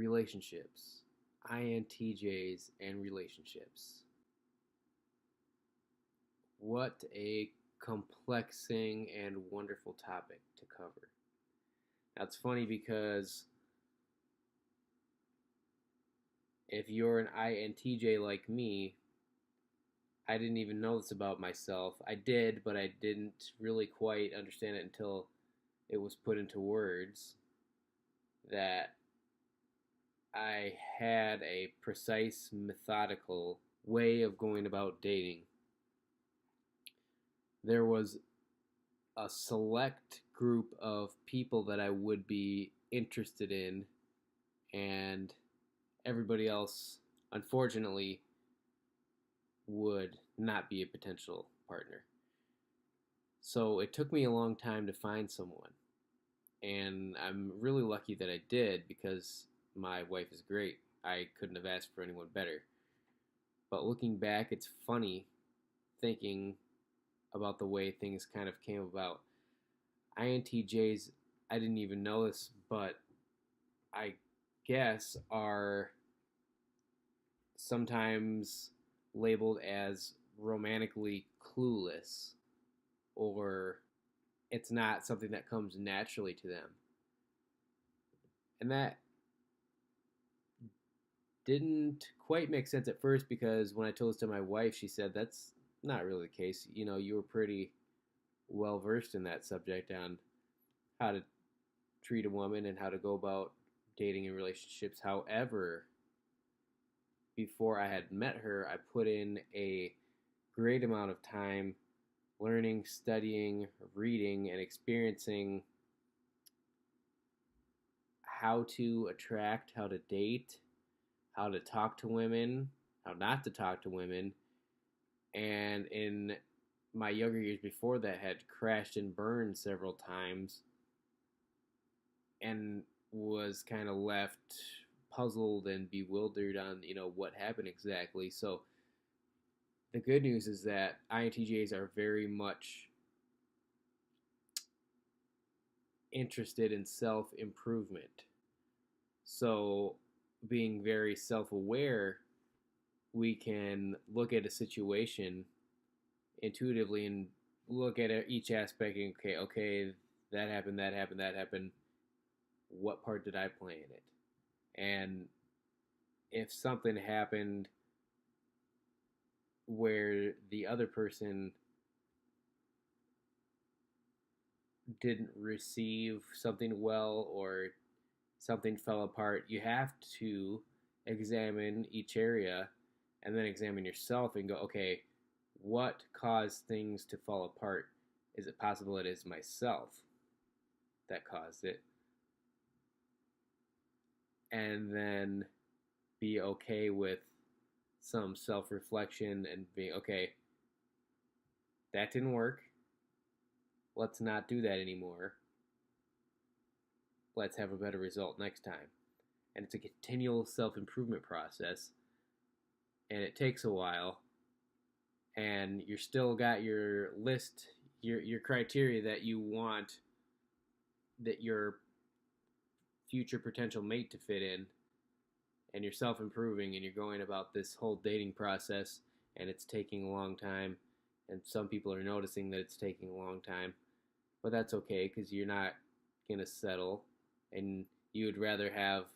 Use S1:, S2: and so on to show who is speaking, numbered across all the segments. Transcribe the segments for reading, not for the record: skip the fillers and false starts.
S1: Relationships, INTJs, and relationships. What a complexing and wonderful topic to cover. Now, it's funny because if you're an INTJ like me, I didn't even know this about myself. I did, but I didn't really quite understand it until it was put into words that I had a precise, methodical way of going about dating. There was a select group of people that I would be interested in, and everybody else, unfortunately, would not be a potential partner. So it took me a long time to find someone, and I'm really lucky that I did because my wife is great. I couldn't have asked for anyone better. But looking back, it's funny thinking about the way things kind of came about. INTJs, I didn't even know this, but I guess are sometimes labeled as romantically clueless, or it's not something that comes naturally to them. And that didn't quite make sense at first because when I told this to my wife, she said that's not really the case. You know, you were pretty well versed in that subject on how to treat a woman and how to go about dating and relationships. However, before I had met her, I put in a great amount of time learning, studying, reading, and experiencing how to attract, how to date, how to talk to women, how not to talk to women, and in my younger years before that had crashed and burned several times and was kind of left puzzled and bewildered on, what happened exactly. So the good news is that INTJs are very much interested in self-improvement. So being very self-aware, we can look at a situation intuitively and look at each aspect and okay, that happened. What part did I play in it? And if something happened where the other person didn't receive something well or something fell apart, you have to examine each area and then examine yourself and go, okay, what caused things to fall apart? Is it possible it is myself that caused it? And then be okay with some self-reflection and being, okay, that didn't work. Let's not do that anymore. Let's have a better result next time. And it's a continual self-improvement process, and it takes a while, and you're still got your list, your criteria that you want that your future potential mate to fit in, and you're self-improving and you're going about this whole dating process, and it's taking a long time, and some people are noticing that it's taking a long time, but that's okay because you're not going to settle, and you would rather have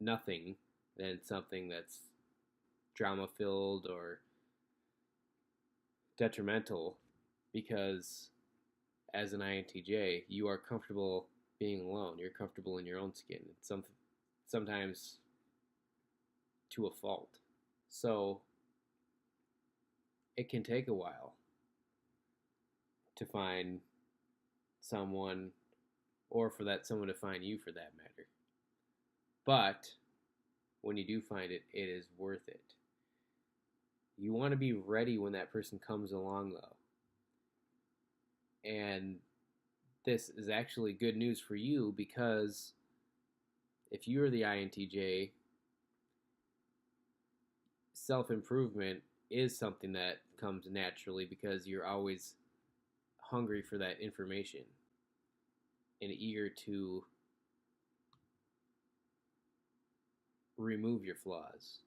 S1: nothing than something that's drama-filled or detrimental, because as an INTJ, you are comfortable being alone. You're comfortable in your own skin. Sometimes to a fault. So it can take a while to find someone, or for that someone to find you for that matter. But when you do find it, it is worth it. You want to be ready when that person comes along, though. And this is actually good news for you, because if you're the INTJ, self-improvement is something that comes naturally because you're always hungry for that information and eager to remove your flaws.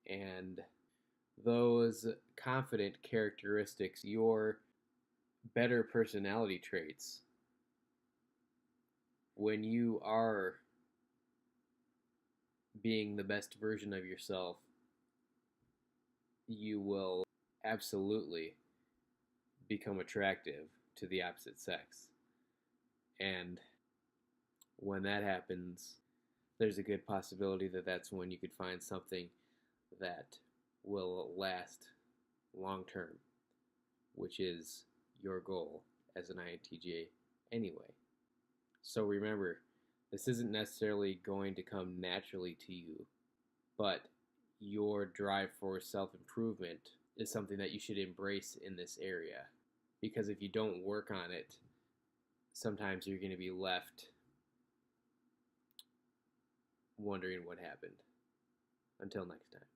S1: And those confident characteristics, your better personality traits, when you are being the best version of yourself, you will absolutely become attractive to the opposite sex. And when that happens, there's a good possibility that that's when you could find something that will last long term, which is your goal as an INTJ anyway. So remember, this isn't necessarily going to come naturally to you, but your drive for self improvement is something that you should embrace in this area. Because if you don't work on it, sometimes you're going to be left wondering what happened. Until next time.